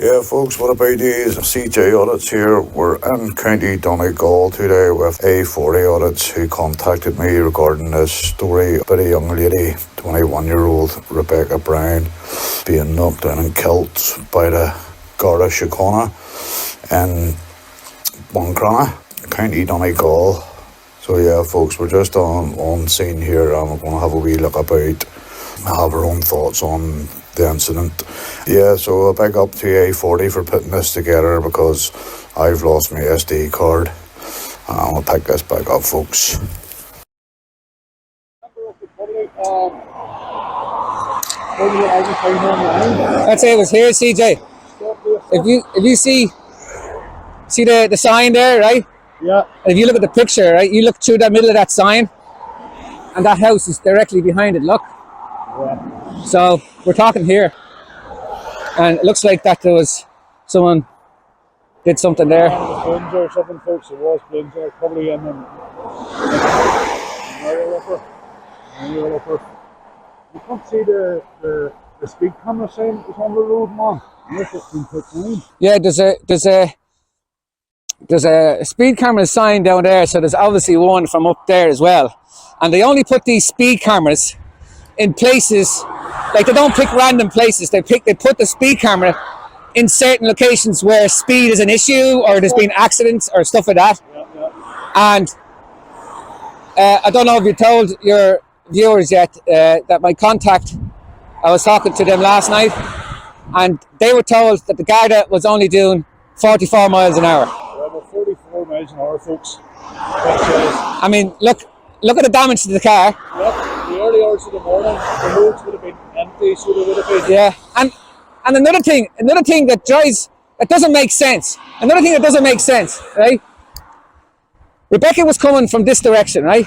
Yeah, folks, what about these CJ audits here? We're in County Donegal today with A40 audits who contacted me regarding this story about a young lady, 21-year-old Rebecca Browne, being knocked down and killed by the Garda in County Donegal. So yeah, folks, we're just on scene here and we're going to have a wee look about, have our own thoughts on the incident. Yeah, so a big up to A40 for putting this together because I've lost my SD card. I'm going to pick this back up, folks. I'd say it was here, CJ. If you see the sign there, right? Yeah. And if you look at the picture, right, you look through the middle of that sign, and that house is directly behind it. Look. Yeah. So we're talking here, and it looks like that there was someone did something there. Bins or something, folks. There was bins there, probably in them. You can't see the speed camera sign that was on the road, man. Yeah, there's a speed camera sign down there, so there's obviously one from up there as well. And they only put these speed cameras in places, like they don't pick random places. They put the speed camera in certain locations where speed is an issue or there's been accidents or stuff like that. And I don't know if you told your viewers yet that my contact, I was talking to them last night, and they were told that the Garda was only doing 44 miles an hour. Yeah, about 44 miles an hour, folks. I mean, look at the damage to the car. Yeah, the early hours of the morning, the roads would have been empty, so they would have been. Yeah, and another thing that doesn't make sense. Another thing that doesn't make sense, right? Rebecca was coming from this direction, right?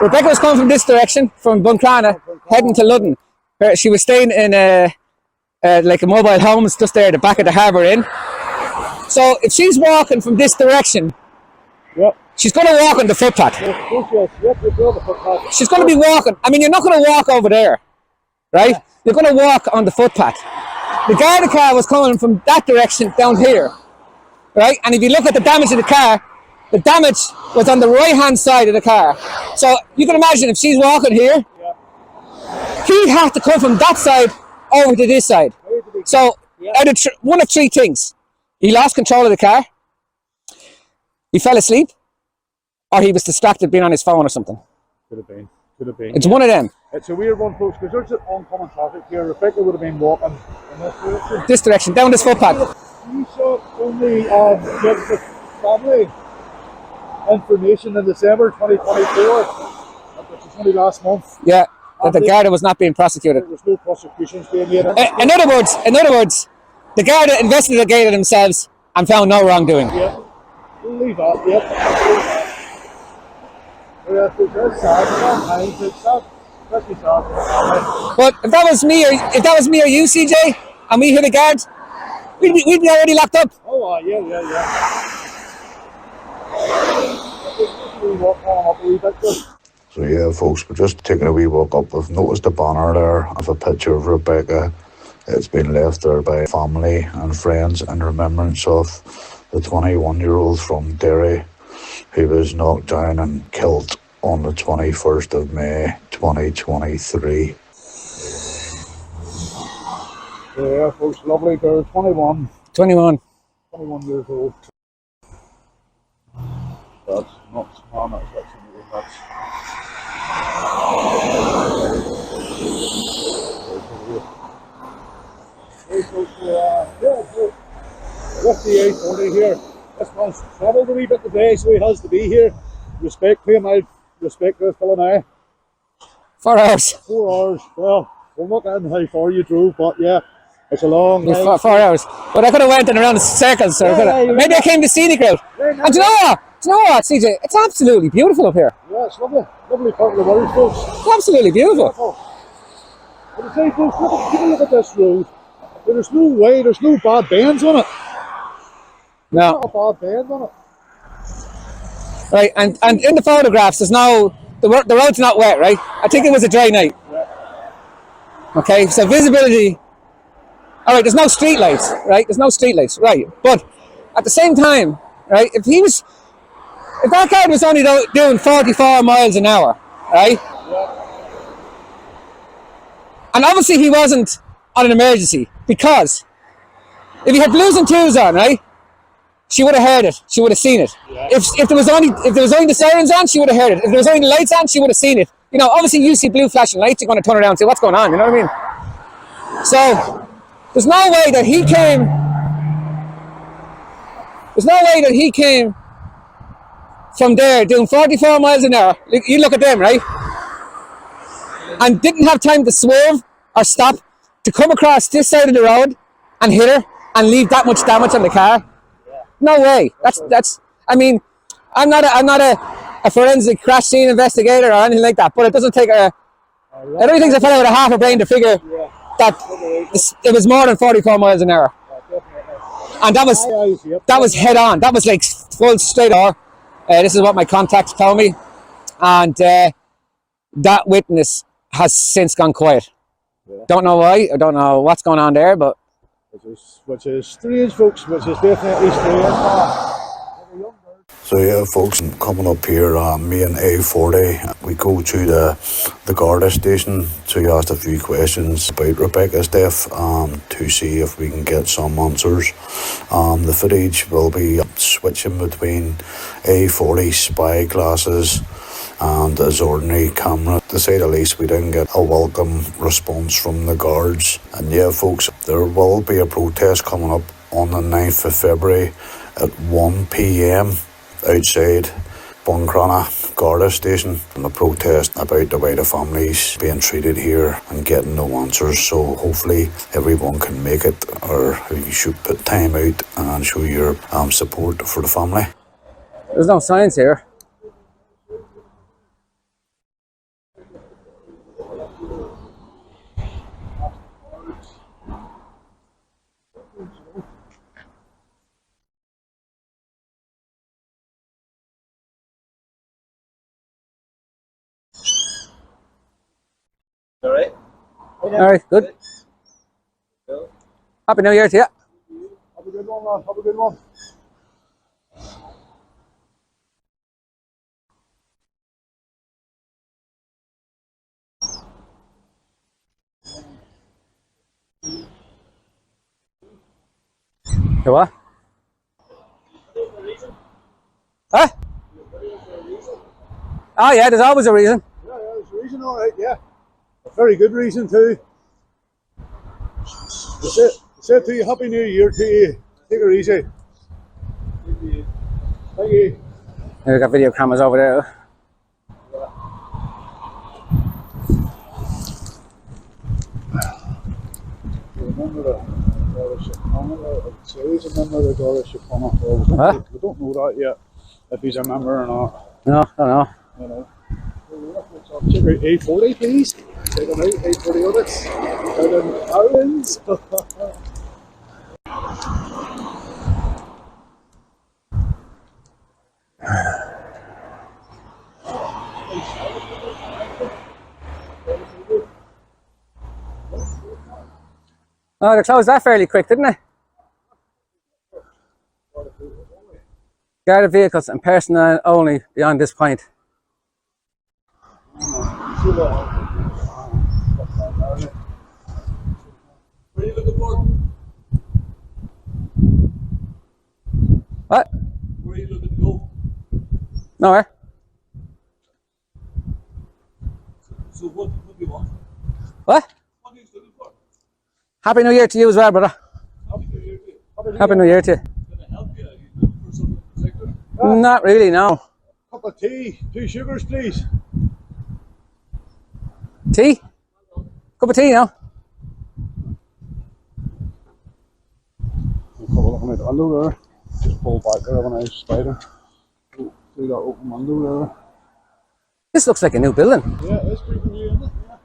Rebecca was coming from this direction, from Buncrana, heading to Ludden. She was staying in like a mobile homes just there at the back of the harbour inn. So if she's walking from this direction, she's going to walk on the footpath. She's going to be walking. I mean, you're not going to walk over there, right? You're going to walk on the footpath. The Garda car was coming from that direction down here, right? And if you look at the damage of the car, the damage was on the right-hand side of the car. So you can imagine if she's walking here, he had to come from that side over to this side. So one of three things. He lost control of the car, he fell asleep, or he was distracted being on his phone or something. Could have been. It's one of them. It's a weird one, folks, because there's oncoming traffic here. Rebecca would have been walking in this direction. This direction, down this footpath. You saw only give the family information in December 2024, which is only last month. Yeah, that the Garda was not being prosecuted. There was no prosecutions being made. In other words, the Garda investigated themselves and found no wrongdoing. Yeah, we'll leave that. Yep. Yeah, it's sad. It's sad. Especially sad. But if that was me or you, CJ, and we hit a guard, we'd be already locked up. Oh, yeah. So yeah, folks, we're just taking a wee walk up. We've noticed a banner there of a picture of Rebecca. It's been left there by family and friends in remembrance of the 21-year-old from Derry who was knocked down and killed on the 21st of May 2023. Yeah, folks, lovely girl, 21 years old. That's nuts, man, that's absolutely nuts. Hey, folks, with the A40 here, this man's travelled a wee bit today, so he has to be here. Respect him, I respect this fella now. 4 hours. 4 hours, well, we're not getting how far you drove, but yeah, it's a long way. 4 hours. But I could have went in around the circles, so maybe I came to scenic route. And do you know what, CJ? It's absolutely beautiful up here. Yeah, it's lovely. Lovely part of the world, folks. It's absolutely beautiful. But I say, folks, take a look at this road. There's no bad bends on it. No. Not a bad bend on it. Right, and in the photographs, there's no, the road's not wet, right? I think it was a dry night. Yeah. Okay, so visibility All right, there's no street lights, right? There's no street lights, right? But at the same time, right? If that guy was only doing 44 miles an hour, right? And obviously he wasn't on an emergency, because if he had blues and twos on, right? She would have heard it. She would have seen it. Yeah. If there was only the sirens on, she would have heard it. If there was only the lights on, she would have seen it. You know, obviously you see blue flashing lights, you're going to turn around and say, what's going on? You know what I mean? So there's no way that he came. There's no way that he came from there doing 44 miles an hour. You look at them, right? And didn't have time to swerve or stop to come across this side of the road and hit her and leave that much damage on the car. No way. That's. I mean, I'm not a forensic crash scene investigator or anything like that. But it doesn't take a. I don't think it's a fellow with a half a brain to figure that it was more than 44 miles an hour. And that was head on. That was like full straight on. This is what my contacts told me, and that witness has since gone quiet. Don't know why. I don't know what's going on there, but. Which is strange, folks, which is definitely strange. So yeah, folks, coming up here, me and A40, we go to the Garda station to ask a few questions about Rebecca's death, to see if we can get some answers. The footage will be switching between A40 spy glasses and his ordinary camera. To say the least, we didn't get a welcome response from the guards. And yeah, folks, there will be a protest coming up on the 9th of February at 1 p.m. outside Buncrana Garda station, and a protest about the way the families being treated here and getting no answers. So hopefully everyone can make it, or you should put time out and show your support for the family. There's no signs here. All right. All right, good. Happy New Year to you. Have a good one, man. Have a good one. You what? Huh? Oh yeah, there's always a reason. Yeah, there's a reason, all right, yeah. A very good reason, too. Say to you, Happy New Year to you. Take it easy. Thank you. We've got video cameras over there. Remember the Garda Síochána? It says a member of the Garda Síochána. Huh? We don't know that yet, if he's a member or not. No, I don't know. You know. Check out A40, please. Take them out, A40 audits. Out in Ireland. Oh, they closed that fairly quick, didn't they? Guarded vehicles and personnel only beyond this point. What are you looking for? What? Where are you looking to go? Nowhere. So what do you want? What? What are you looking for? Happy New Year to you as well, brother. Happy New Year to you. Happy New Year to you. Can I help you? Are you looking for something particular? Not really, no. Cup of tea, 2 sugars, please. Tea? Cup of tea now. Have a look at the window there. Just pull back there when I was spider. Through that open window there. This looks like a new building. Yeah, it's pretty new, isn't it? Yeah.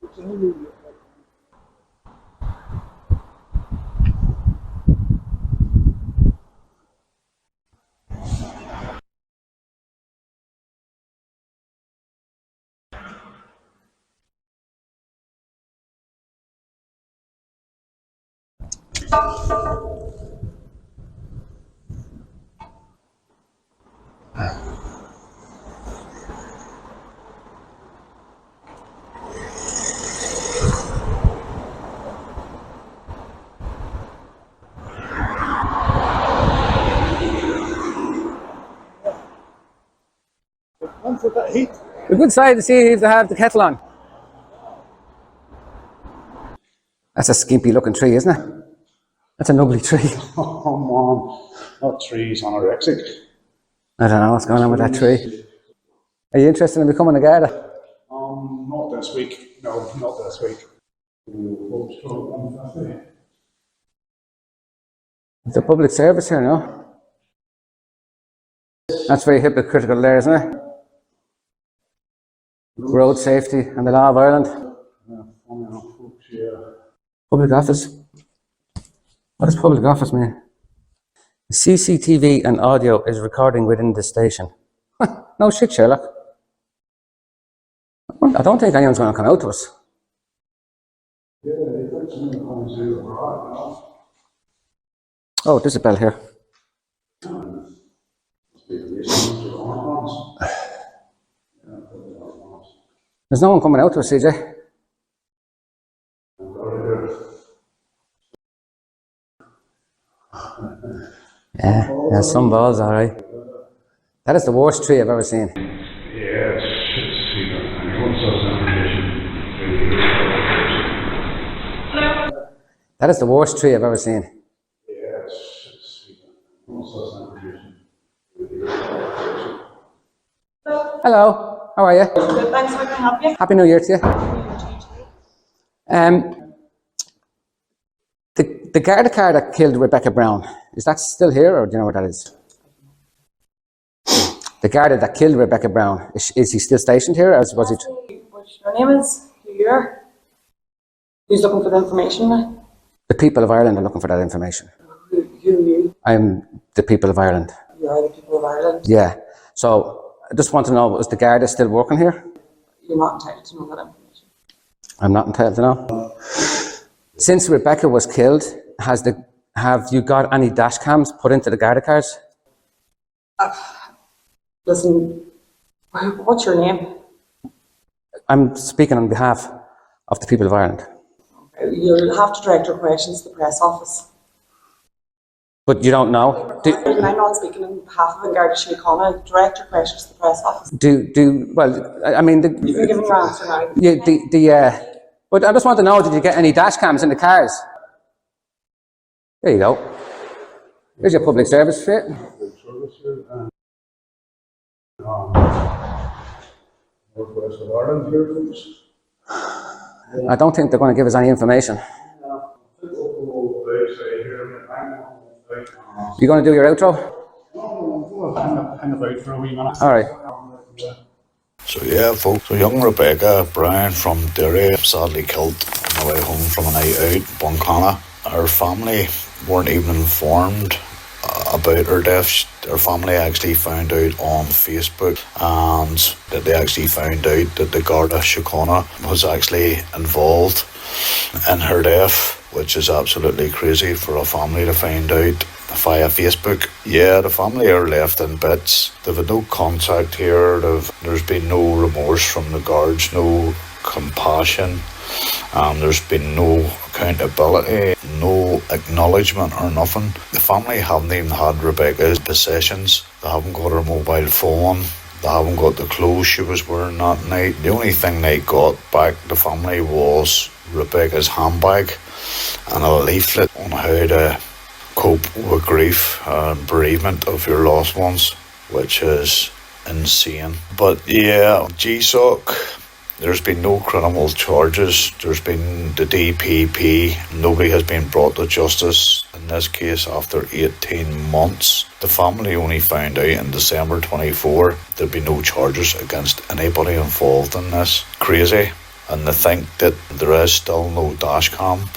It's a new Once with that heat. A good side to see if they have the kettle on. That's a skimpy looking tree, isn't it? That's an ugly tree. Oh man, not trees, anorexic. I don't know what's going on with that tree. Are you interested in becoming a Garda? Not this week. No, not this week. It's a public service here, no? That's very hypocritical there, isn't it? Road safety and the law of Ireland. Public office. What does public office mean? CCTV and audio is recording within the station. No shit, Sherlock. I don't think anyone's going to come out to us. Oh, there's a bell here. There's no one coming out to us, CJ. Yeah, some balls, alright. That is the worst tree I've ever seen. Yeah, it's That is the worst tree I've ever seen. Hello, how are you? Good, thanks. How can I help you? Happy New Year to you. The Garda car that killed Rebecca Browne, is that still here, or do you know what that is? The Garda that killed Rebecca Browne, is he still stationed here, as was it? What your name is? Who you are? Who's looking for the information now? The people of Ireland are looking for that information. Who you? I'm the people of Ireland. You are the people of Ireland. Yeah. So I just want to know, is the Garda still working here? You're not entitled to know that information. I'm not entitled to know. Since Rebecca was killed, have you got any dash cams put into the Garda cars? Listen, what's your name? I'm speaking on behalf of the people of Ireland. You'll have to direct your questions to the press office. But you don't know? I'm not speaking on behalf of the Garda Síochána. Direct your questions to the press office. Well, I mean... You can give me your answer now. But I just want to know, did you get any dash cams in the cars? There you go. Here's your public service fit. Northwest of Ireland here, folks. I don't think they're going to give us any information. You going to do your outro? Hang about for a wee minute. All right. So yeah, folks, so young Rebecca Browne from Derry, sadly killed on the way home from a night out, Buncana. Her family weren't even informed about her death. Her family actually found out on Facebook, and that they actually found out that the Garda Síochána was actually involved in her death, which is absolutely crazy for a family to find out via Facebook. Yeah, the family are left in bits. They've had no contact here. There's been no remorse from the guards, no compassion. There's been no accountability, no acknowledgement or nothing. The family haven't even had Rebecca's possessions. They haven't got her mobile phone. They haven't got the clothes she was wearing that night. The only thing they got back, the family, was Rebecca's handbag and a leaflet on how to cope with grief and bereavement of your lost ones, which is insane. But yeah, GSOC, there's been no criminal charges. There's been the DPP. Nobody has been brought to justice in this case after 18 months. The family only found out in December 24 there'd be no charges against anybody involved in this. Crazy. And to think that there is still no dash cam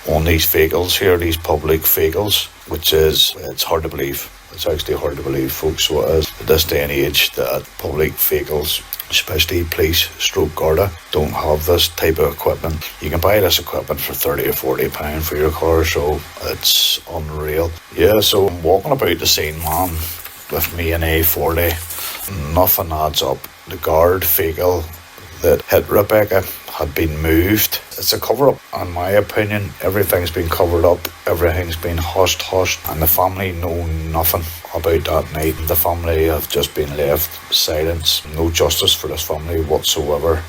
on these vehicles here, these public vehicles, which is, it's hard to believe. It's actually hard to believe, folks, what is at this day and age that public vehicles especially police stroke Garda, don't have this type of equipment. You can buy this equipment for £30 or £40 for your car, so it's unreal. Yeah, so I'm walking about the scene, man, with me an A40. Nothing adds up. The guard vehicle that hit Rebecca had been moved. It's a cover-up, in my opinion. Everything's been covered up, everything's been hushed, and the family know nothing about that night. The family have just been left silence. No justice for this family whatsoever.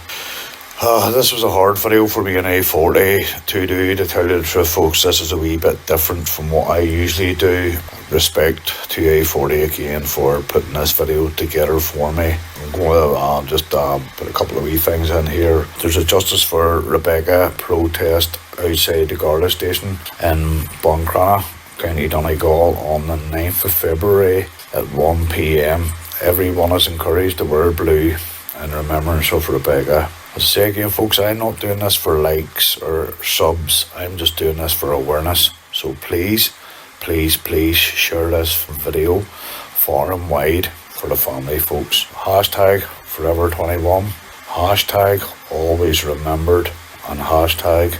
This was a hard video for me in A40 to do, to tell you the truth, folks. This is a wee bit different from what I usually do. Respect to A40 again for putting this video together for me. I'm going to just put a couple of wee things in here. There's a justice for Rebecca protest outside the Garda station in Buncrana, County Donegal, on the 9th of February at 1 p.m. Everyone is encouraged to wear blue in remembrance of Rebecca. As I say again, folks, I'm not doing this for likes or subs. I'm just doing this for awareness. So please share this video far and wide for the family, folks. Hashtag Forever21. Hashtag Always Remembered. And hashtag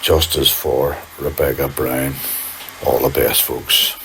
Justice for Rebecca Browne. All the best, folks.